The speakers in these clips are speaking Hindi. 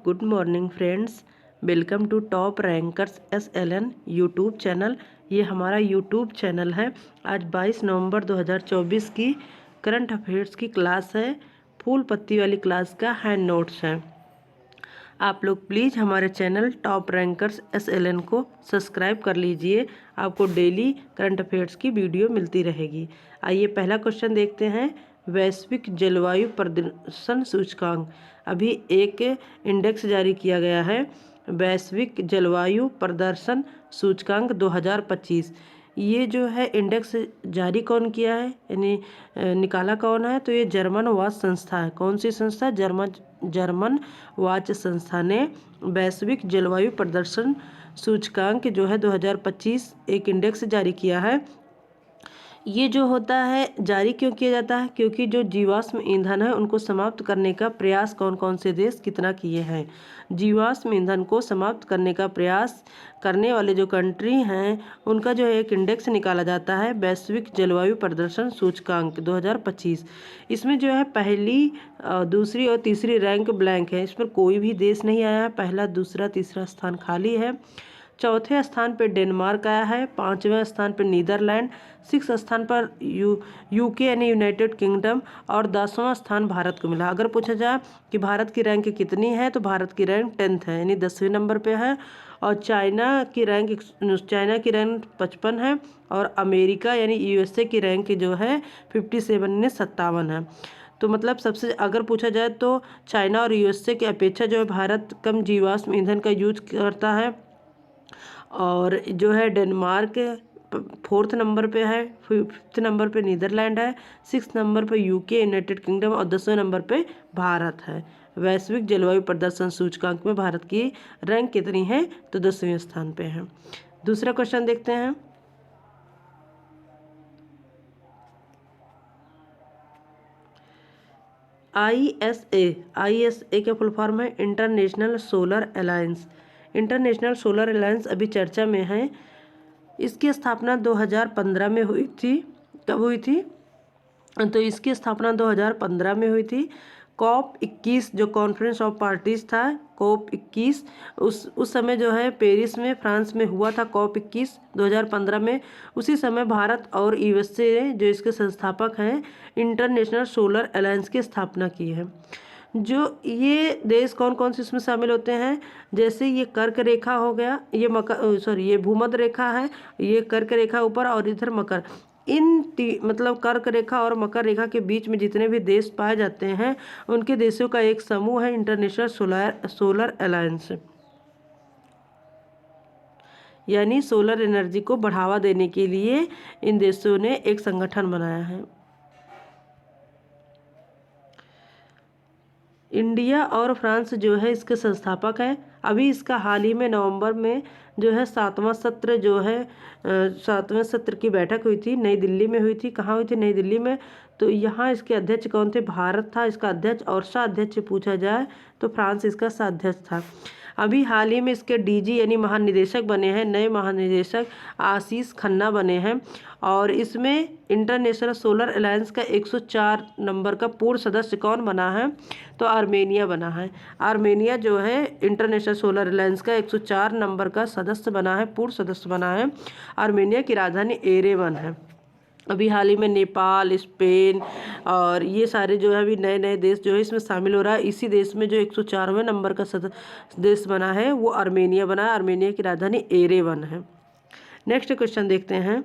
Good morning friends, welcome to top rankers SLN YouTube channel. ये हमारा यूट्यूब चैनल है। आज 22 नवंबर 2024 की करंट अफेयर्स की क्लास है। फूल पत्ती वाली क्लास का हैंड नोट्स है। आप लोग प्लीज़ हमारे चैनल टॉप रैंकर्स SLN को सब्सक्राइब कर लीजिए। आपको डेली करंट अफेयर्स की वीडियो मिलती रहेगी। आइए पहला क्वेश्चन देखते हैं। वैश्विक जलवायु प्रदर्शन सूचकांक, अभी एक इंडेक्स जारी किया गया है, वैश्विक जलवायु प्रदर्शन सूचकांक 2025। ये जो है इंडेक्स जारी कौन किया है, यानी निकाला कौन है, तो ये जर्मन वाच संस्था है। कौन सी संस्था? जर्मन वाच संस्था ने वैश्विक जलवायु प्रदर्शन सूचकांक जो है 2025 एक इंडेक्स जारी किया है। ये जो होता है जारी क्यों किया जाता है? क्योंकि जो जीवाश्म ईंधन है उनको समाप्त करने का प्रयास कौन कौन से देश कितना किए हैं। जीवाश्म ईंधन को समाप्त करने का प्रयास करने वाले जो कंट्री हैं उनका जो एक इंडेक्स निकाला जाता है, वैश्विक जलवायु प्रदर्शन सूचकांक 2025। इसमें जो है पहली, दूसरी और तीसरी रैंक ब्लैंक है। इस पर कोई भी देश नहीं आया है। पहला, दूसरा, तीसरा स्थान खाली है। चौथे स्थान पर डेनमार्क आया है। पाँचवें स्थान पर नीदरलैंड, 6 स्थान पर यूके यानी यूनाइटेड किंगडम, और 10वां स्थान भारत को मिला। अगर पूछा जाए कि भारत की रैंक कितनी है, तो भारत की रैंक 10th है, यानी 10वें नंबर पे है। और चाइना की रैंक 55 है। और अमेरिका यानी USA की रैंक जो है 57 यानी 57 है। तो मतलब सबसे अगर पूछा जाए तो चाइना और USA की अपेक्षा जो है भारत कम जीवाश्म ईंधन का यूज करता है। और जो है डेनमार्क 4th नंबर पे है, 5th नंबर पे नीदरलैंड है, 6th नंबर पे यूके यूनाइटेड किंगडम, और 10वें नंबर पे भारत है। वैश्विक जलवायु प्रदर्शन सूचकांक में भारत की रैंक कितनी है, तो 10वें स्थान पे है। दूसरा क्वेश्चन देखते हैं। ISA का फुल फॉर्म है international solar alliance. International solar alliance अभी चर्चा में है। इसकी स्थापना 2015 में हुई थी। कब हुई थी? तो इसकी स्थापना 2015 में हुई थी। COP21 जो कॉन्फ्रेंस ऑफ पार्टीज था, COP21 उस समय जो है पेरिस में फ्रांस में हुआ था। COP21 2015 में। उसी समय भारत और USA जो इसके संस्थापक हैं इंटरनेशनल सोलर अलायंस की स्थापना की है। जो ये देश कौन कौन से इसमें शामिल होते हैं, जैसे ये कर्क रेखा हो गया, ये भूमध्य रेखा है, ये कर्क रेखा ऊपर, और इधर मकर। मतलब कर्क रेखा और मकर रेखा के बीच में जितने भी देश पाए जाते हैं उनके देशों का एक समूह है इंटरनेशनल सोलर अलायंस। यानी सोलर एनर्जी को बढ़ावा देने के लिए इन देशों ने एक संगठन बनाया है। इंडिया और फ्रांस जो है इसके संस्थापक हैं। अभी इसका हाल ही में नवंबर में जो है 7वां सत्र की बैठक हुई थी, नई दिल्ली में हुई थी। कहाँ हुई थी? नई दिल्ली में। तो यहाँ इसके अध्यक्ष कौन थे? भारत था इसका अध्यक्ष, और सह-अध्यक्ष पूछा जाए तो फ्रांस इसका सह-अध्यक्ष था। अभी हाल ही में इसके DG यानी महानिदेशक बने हैं, नए महानिदेशक आशीष खन्ना बने हैं। और इसमें इंटरनेशनल सोलर अलायंस का 104 नंबर का पूर्ण सदस्य कौन बना है, तो आर्मेनिया बना है। आर्मेनिया जो है इंटरनेशनल सोलर अलायंस का 104 नंबर का सदस्य बना है, पूर्ण सदस्य बना है। आर्मेनिया की राजधानी एरेवन है। अभी हाल ही में नेपाल, स्पेन और ये सारे जो है अभी नए नए देश जो है इसमें शामिल हो रहा है। इसी देश में जो 104वें नंबर का देश बना है वो आर्मेनिया बना है। आर्मेनिया की राजधानी एरेवन है। नेक्स्ट क्वेश्चन देखते हैं।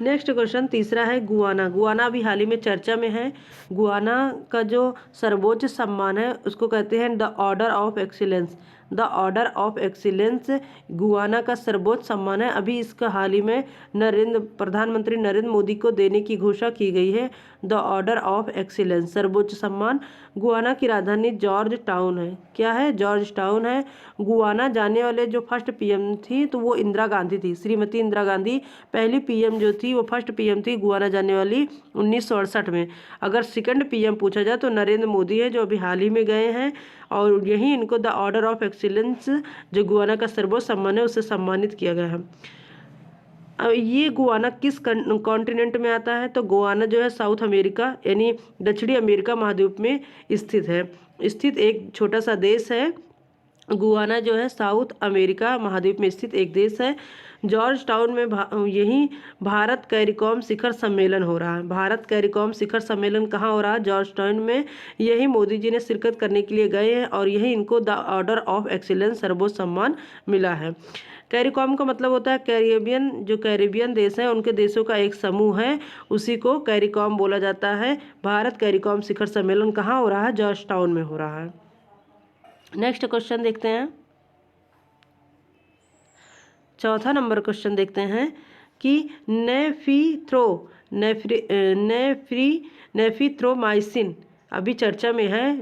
नेक्स्ट क्वेश्चन तीसरा है गुआना। गुआना अभी हाल ही में चर्चा में है। गुआना का जो सर्वोच्च सम्मान है उसको कहते हैं the order of excellence. The order of excellence Guana का सर्वोच्च सम्मान है। अभी इसका हाल ही में प्रधानमंत्री नरेंद्र मोदी को देने की घोषणा की गई है। द ऑर्डर ऑफ एक्सीलेंस सर्वोच्च सम्मान। गुआना की राजधानी जॉर्ज टाउन है। क्या है? जॉर्ज टाउन है। गुआना जाने वाले जो फर्स्ट PM थी तो वो इंदिरा गांधी थी, श्रीमती इंदिरा गांधी पहली PM जो थी, वो फर्स्ट PM थी गुआना जाने वाली 1968 में। अगर सेकंड PM पूछा जाए तो नरेंद्र मोदी है जो अभी हाल ही में गए हैं, और यही इनको द ऑर्डर ऑफ एक्सीलेंस जो गुआना का सर्वोच्च सम्मान है उससे सम्मानित किया गया है। ये गुआना किस कॉन्टिनेंट में आता है? तो गुआना जो है साउथ अमेरिका यानी दक्षिणी अमेरिका महाद्वीप में स्थित एक छोटा सा देश है। गुआना जो है साउथ अमेरिका महाद्वीप में स्थित एक देश है। जॉर्ज टाउन में यही भारत कैरिकॉम शिखर सम्मेलन हो रहा है। भारत कैरिकॉम शिखर सम्मेलन कहाँ हो रहा है? जॉर्ज टाउन में। यही मोदी जी ने शिरकत करने के लिए गए हैं और यही इनको द ऑर्डर ऑफ एक्सीलेंस सर्वोच्च सम्मान मिला है। कैरिकॉम का मतलब होता है कैरिबियन, जो कैरिबियन देश हैं उनके देशों का एक समूह है, उसी को कैरिकॉम बोला जाता है। भारत कैरिकॉम शिखर सम्मेलन कहाँ हो रहा है? जॉर्ज टाउन में हो रहा है। नेक्स्ट क्वेश्चन देखते हैं। चौथा नंबर क्वेश्चन देखते हैं कि नेफिथ्रोमाइसिन अभी चर्चा में है।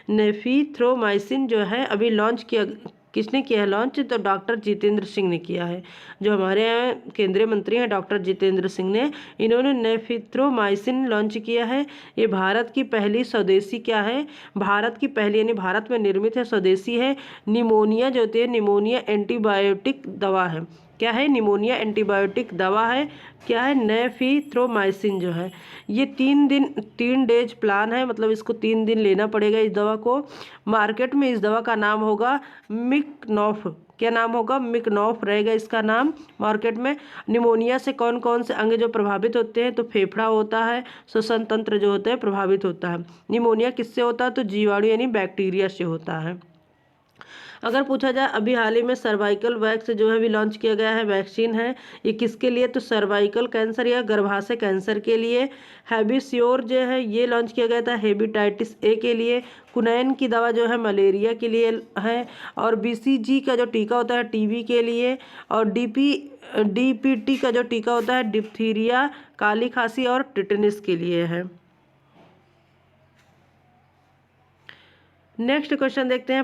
नेफिथ्रोमाइसिन जो है अभी लॉन्च किया, किसने किया है लॉन्च? तो डॉक्टर जितेंद्र सिंह ने किया है। जो हमारे केंद्रीय मंत्री हैं डॉक्टर जितेंद्र सिंह ने, इन्होंने नेफिथ्रोमाइसिन लॉन्च किया है। ये भारत की पहली स्वदेशी क्या है? भारत की पहली यानी भारत में निर्मित है, स्वदेशी है। निमोनिया जो होती है, निमोनिया एंटीबायोटिक दवा है। क्या है? निमोनिया एंटीबायोटिक दवा है। क्या है? नेफिथ्रोमाइसिन जो है ये 3 डेज प्लान है, मतलब इसको 3 दिन लेना पड़ेगा इस दवा को। मार्केट में इस दवा का नाम होगा मिकनॉफ। क्या नाम होगा? मिकनॉफ रहेगा इसका नाम मार्केट में। निमोनिया से कौन कौन से अंग जो प्रभावित होते हैं? तो फेफड़ा होता है, श्वसन तंत्र जो होता है प्रभावित होता है। निमोनिया किससे होता है? तो जीवाणु यानी बैक्टीरिया से होता है। अगर पूछा जाए अभी हाल ही में सर्वाइकल वैक्स जो है अभी लॉन्च किया गया है, वैक्सीन है, ये किसके लिए? तो सर्वाइकल कैंसर या गर्भाशय कैंसर के लिए। हैबिस्योर जो है ये लॉन्च किया गया था हेपेटाइटिस ए के लिए। कुनैन की दवा जो है मलेरिया के लिए है। और BCG का जो टीका होता है टीबी के लिए। और DPT का जो टीका होता है डिप्थीरिया, काली खांसी और टिटनिस के लिए है। नेक्स्ट क्वेश्चन देखते हैं,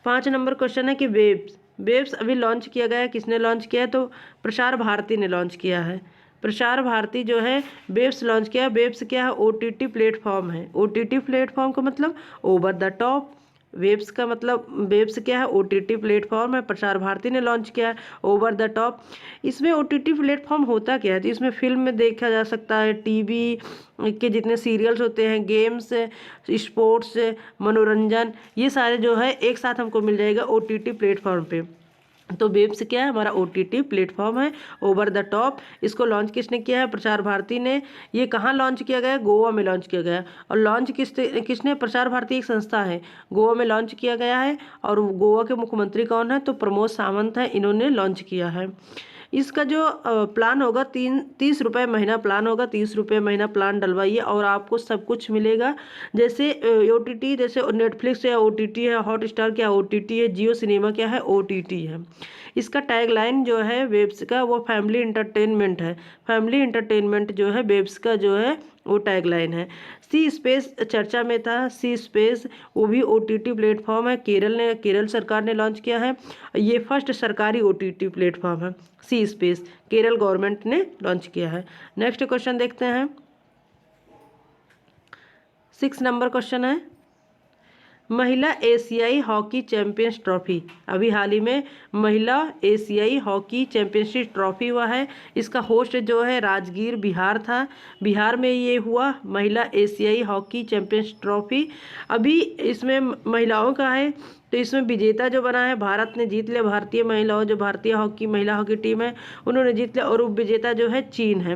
5 नंबर क्वेश्चन है कि वेब्स अभी लॉन्च किया गया है, किसने लॉन्च किया है? तो प्रसार भारती ने लॉन्च किया है। प्रसार भारती जो है वेब्स लॉन्च किया है। वेब्स क्या है? OTT प्लेटफॉर्म है। OTT प्लेटफॉर्म का मतलब ओवर द टॉप। वेब्स का मतलब वेब्स क्या है? OTT प्लेटफॉर्म है। प्रसार भारती ने लॉन्च किया है ओवर द टॉप। इसमें OTT प्लेटफॉर्म होता क्या है? तो इसमें फिल्म में देखा जा सकता है, टीवी के जितने सीरियल्स होते हैं, गेम्स, स्पोर्ट्स, मनोरंजन, ये सारे जो है एक साथ हमको मिल जाएगा OTT प्लेटफॉर्म पे। तो वेब्स क्या है? हमारा OTT प्लेटफॉर्म है ओवर द टॉप। इसको लॉन्च किसने किया है? प्रसार भारती ने। ये कहाँ लॉन्च किया गया है? गोवा में लॉन्च किया गया है। और लॉन्च किसने? प्रसार भारती एक संस्था है, गोवा में लॉन्च किया गया है। और गोवा के मुख्यमंत्री कौन है? तो प्रमोद सावंत है, इन्होंने लॉन्च किया है। इसका जो प्लान होगा 30 रुपये महीना प्लान होगा। 30 रुपये महीना प्लान डलवाइए और आपको सब कुछ मिलेगा। जैसे OTT, जैसे नेटफ्लिक्स या OTT है, हॉटस्टार क्या OTT है, जियो सिनेमा क्या है OTT है। इसका टैगलाइन जो है वेब्स का वो फैमिली इंटरटेनमेंट है। फैमिली इंटरटेनमेंट जो है वेब्स का जो है वो टैगलाइन है। सी स्पेस चर्चा में था, सी स्पेस वो भी OTT प्लेटफॉर्म है। केरल सरकार ने लॉन्च किया है। ये फर्स्ट सरकारी OTT प्लेटफॉर्म है। सी स्पेस केरल गवर्नमेंट ने लॉन्च किया है। नेक्स्ट क्वेश्चन देखते हैं, 6 नंबर क्वेश्चन है, महिला एशियाई हॉकी चैंपियंस ट्रॉफी। अभी हाल ही में महिला एशियाई हॉकी चैंपियनशिप ट्रॉफी हुआ है। इसका होस्ट जो है राजगीर बिहार था। बिहार में ये हुआ महिला एशियाई हॉकी चैंपियंस ट्रॉफी। अभी इसमें महिलाओं का है, तो इसमें विजेता जो बना है भारत ने जीत लिया। भारतीय महिलाओं जो भारतीय महिला हॉकी टीम है उन्होंने जीत लिया। और उपविजेता जो है चीन है।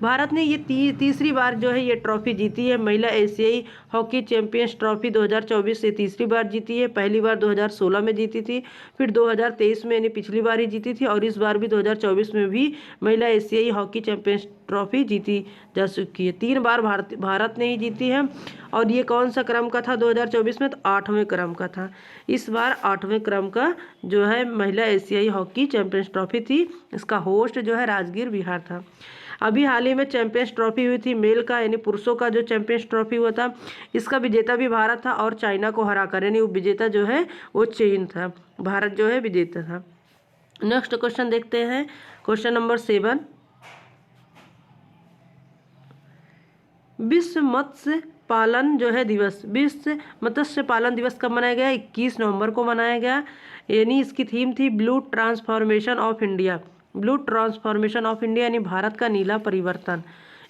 भारत ने ये तीसरी बार जो है ये ट्रॉफी जीती है। महिला एशियाई हॉकी चैंपियंस ट्रॉफी 2024 से तीसरी बार जीती है। पहली बार 2016 में जीती थी, फिर 2023 में यानी पिछली बार ही जीती थी, और इस बार भी 2024 में भी महिला एशियाई हॉकी चैंपियंस ट्रॉफी जीती जा चुकी है। 3 बार भारत ने ही जीती है। और ये कौन सा क्रम का था 2024 में? तो 8वें क्रम का था। इस बार 8वें क्रम का जो है महिला एशियाई हॉकी चैंपियंस ट्रॉफी थी। इसका होस्ट जो है राजगीर बिहार था। अभी हाल ही में चैंपियंस ट्रॉफी हुई थी मेल का यानी पुरुषों का जो चैंपियंस ट्रॉफी हुआ था, इसका विजेता भी भारत था और चाइना को हराकर, यानी विजेता जो है वो चीन था, भारत जो है विजेता था। नेक्स्ट क्वेश्चन देखते हैं, क्वेश्चन नंबर 7। विश्व मत्स्य पालन जो है दिवस, विश्व मत्स्य पालन दिवस कब मनाया गया? 21 नवंबर को मनाया गया। यानी इसकी थीम थी blue transformation of India, blue transformation of India यानी भारत का नीला परिवर्तन।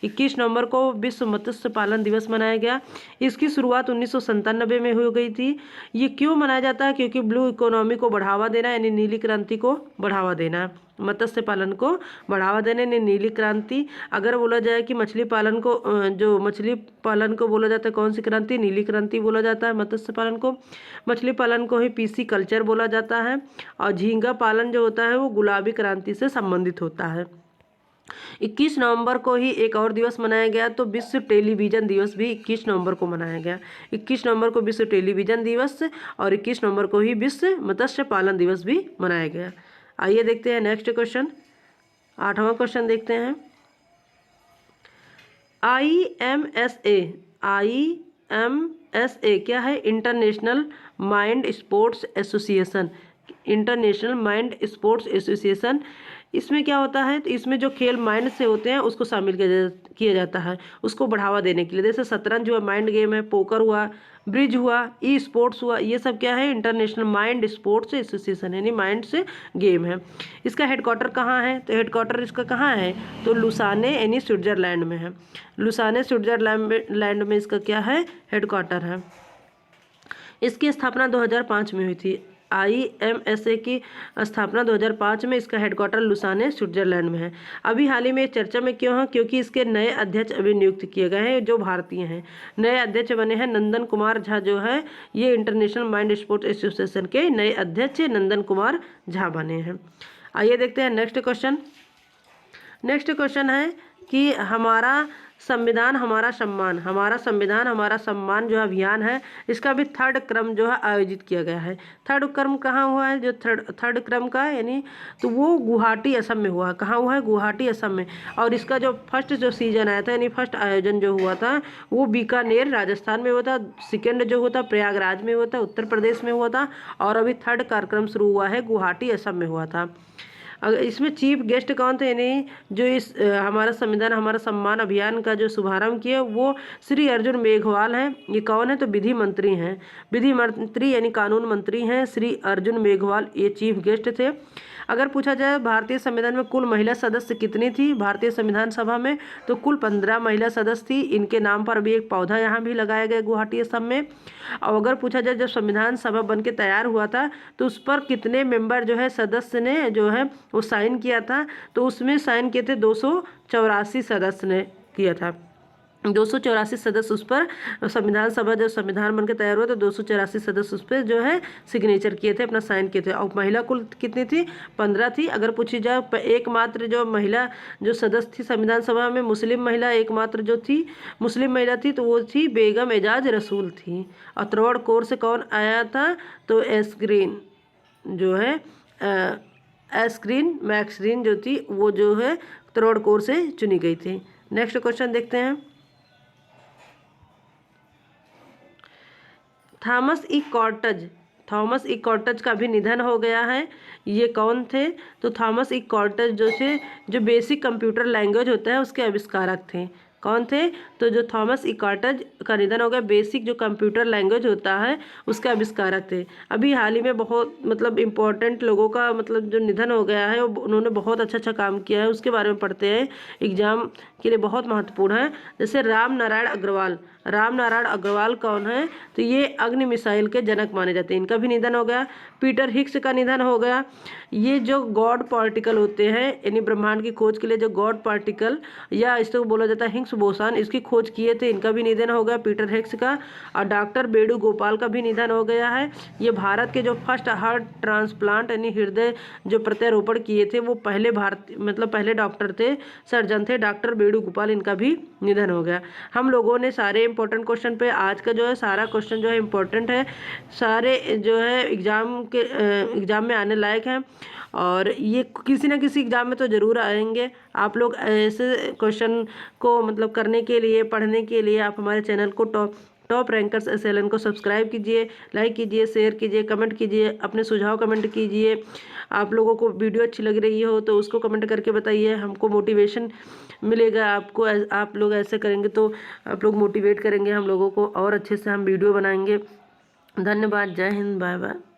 21 नवंबर को विश्व मत्स्य पालन दिवस मनाया गया। इसकी शुरुआत 1997 में हो गई थी। ये क्यों मनाया जाता है? क्योंकि ब्लू इकोनॉमी को बढ़ावा देना यानी नीली क्रांति को बढ़ावा देना, मत्स्य पालन को बढ़ावा देने ने नीली क्रांति। अगर बोला जाए कि मछली पालन को, जो मछली पालन को बोला जाता है कौन सी क्रांति? नीली क्रांति बोला जाता है। मत्स्य पालन को, मछली पालन को ही पीसी कल्चर बोला जाता है। और झींगा पालन जो होता है वो गुलाबी क्रांति से संबंधित होता है। 21 नवंबर को ही एक और दिवस मनाया गया, तो विश्व टेलीविज़न दिवस भी 21 नवंबर को मनाया गया। 21 नवंबर को विश्व टेलीविज़न दिवस और 21 नवंबर को ही विश्व मत्स्य पालन दिवस भी मनाया गया। आइए देखते हैं नेक्स्ट क्वेश्चन, 8वां क्वेश्चन देखते हैं। IMSA क्या है? International mind sports association, international mind sports association. इसमें क्या होता है? तो इसमें जो खेल माइंड से होते हैं उसको शामिल किया जाता है, उसको बढ़ावा देने के लिए। जैसे शतरंज हुआ, माइंड गेम है, पोकर हुआ, ब्रिज हुआ, ई स्पोर्ट्स हुआ, ये सब क्या है? इंटरनेशनल माइंड स्पोर्ट्स एसोसिएशन यानी माइंड से गेम है। इसका हेडक्वार्टर कहाँ है? तो हेडक्वार्टर इसका कहाँ है? तो लुसाने यानी स्विट्जरलैंड में है। लुसाने स्विट्जरलैंड में इसका क्या है? हेडक्वार्टर है। इसकी स्थापना 2005 में हुई थी। IMSA की स्थापना 2005 में, इसका हेडक्वार्टर लुसाने स्विट्जरलैंड में है। अभी हाल ही में चर्चा में क्यों है? क्योंकि इसके नए अध्यक्ष अभी नियुक्त किए गए हैं जो भारतीय हैं। नए अध्यक्ष बने हैं नंदन कुमार झा, जो है ये इंटरनेशनल माइंड स्पोर्ट्स एसोसिएशन के नए अध्यक्ष नंदन कुमार झा बने हैं। आइए देखते हैं नेक्स्ट क्वेश्चन। नेक्स्ट क्वेश्चन है कि हमारा संविधान हमारा सम्मान, हमारा संविधान हमारा सम्मान जो अभियान है, इसका भी 3rd क्रम जो है आयोजित किया गया है। 3rd क्रम कहाँ हुआ है? जो थर्ड क्रम का यानी तो वो गुवाहाटी असम में हुआ। कहाँ हुआ है? गुवाहाटी असम में। और इसका जो फर्स्ट जो सीजन आया था यानी फर्स्ट आयोजन जो हुआ था वो बीकानेर राजस्थान में हुआ था। सेकेंड जो हुआ था प्रयागराज में हुआ था, उत्तर प्रदेश में हुआ था। और अभी 3rd कार्यक्रम शुरू हुआ है, गुवाहाटी असम में हुआ था। अगर इसमें चीफ गेस्ट कौन थे? यानी जो इस हमारा संविधान हमारा सम्मान अभियान का जो शुभारंभ किया वो श्री अर्जुन मेघवाल हैं। ये कौन है? तो विधि मंत्री हैं, विधि मंत्री यानी कानून मंत्री हैं श्री अर्जुन मेघवाल, ये चीफ गेस्ट थे। अगर पूछा जाए भारतीय संविधान में कुल महिला सदस्य कितनी थी भारतीय संविधान सभा में, तो कुल 15 महिला सदस्य थी। इनके नाम पर अभी एक पौधा यहाँ भी लगाया गया गुवाहाटी असम में। और अगर पूछा जाए जब संविधान सभा बन के तैयार हुआ था तो उस पर कितने मेंबर जो है सदस्य ने जो है वो साइन किया था, तो उसमें साइन किए थे 284 सदस्य ने किया था। 284 सदस्य उस पर, संविधान सभा जब संविधान बनकर तैयार हुआ तो 284 सदस्य उस पर जो है सिग्नेचर किए थे, अपना साइन किए थे। और महिला कुल कितनी थी? 15 थी। अगर पूछी जाए एकमात्र जो महिला जो सदस्य थी संविधान सभा में, मुस्लिम महिला एकमात्र जो थी मुस्लिम महिला थी, तो वो थी बेगम एजाज रसूल थी। और त्रोड़ कोर से कौन आया था? तो एस्क्रीन जो है मैक्सरीन जो थी वो जो है त्रोड़ कोर से चुनी गई थी। नेक्स्ट क्वेश्चन देखते हैं। थॉमस ई कॉर्टज का भी निधन हो गया है। ये कौन थे? तो थॉमस ई कॉर्टज जो थे जो बेसिक कंप्यूटर लैंग्वेज होता है उसके आविष्कारक थे। कौन थे? तो जो थॉमस ई कॉर्टज का निधन हो गया, बेसिक जो कंप्यूटर लैंग्वेज होता है उसके आविष्कारक थे। अभी हाल ही में बहुत मतलब इम्पोर्टेंट लोगों का मतलब जो निधन हो गया है, उन्होंने बहुत अच्छा काम किया है, उसके बारे में पढ़ते हैं, एग्जाम के लिए बहुत महत्वपूर्ण है। जैसे राम नारायण अग्रवाल कौन है? तो ये अग्नि मिसाइल के जनक माने जाते हैं, इनका भी निधन हो गया। पीटर हिग्स का निधन हो गया। ये जो गॉड पार्टिकल होते हैं यानी ब्रह्मांड की खोज के लिए जो गॉड पार्टिकल या इसको बोला जाता है हिग्स बोसान, इसकी खोज किए थे, इनका भी निधन हो गया पीटर हिग्स का। और डॉक्टर बेडू गोपाल का भी निधन हो गया है। ये भारत के जो फर्स्ट हार्ट ट्रांसप्लांट यानी हृदय जो प्रत्यारोपण किए थे वो पहले पहले डॉक्टर थे, सर्जन थे, डॉक्टर बेडू गोपाल, इनका भी निधन हो गया। हम लोगों ने सारे इंपॉर्टेंट क्वेश्चन पे, आज का जो है सारा क्वेश्चन जो है इंपॉर्टेंट है, सारे जो है एग्जाम में आने लायक हैं और ये किसी ना किसी एग्जाम में तो ज़रूर आएंगे। आप लोग ऐसे क्वेश्चन को मतलब करने के लिए, पढ़ने के लिए आप हमारे चैनल को टॉप रैंकर्स SLN को सब्सक्राइब कीजिए, लाइक कीजिए, शेयर कीजिए, कमेंट कीजिए, अपने सुझाव कमेंट कीजिए। आप लोगों को वीडियो अच्छी लग रही हो तो उसको कमेंट करके बताइए, हमको मोटिवेशन मिलेगा। आपको आप लोग ऐसे करेंगे तो आप लोग मोटिवेट करेंगे हम लोगों को और अच्छे से हम वीडियो बनाएंगे। धन्यवाद। जय हिंद। Bye bye.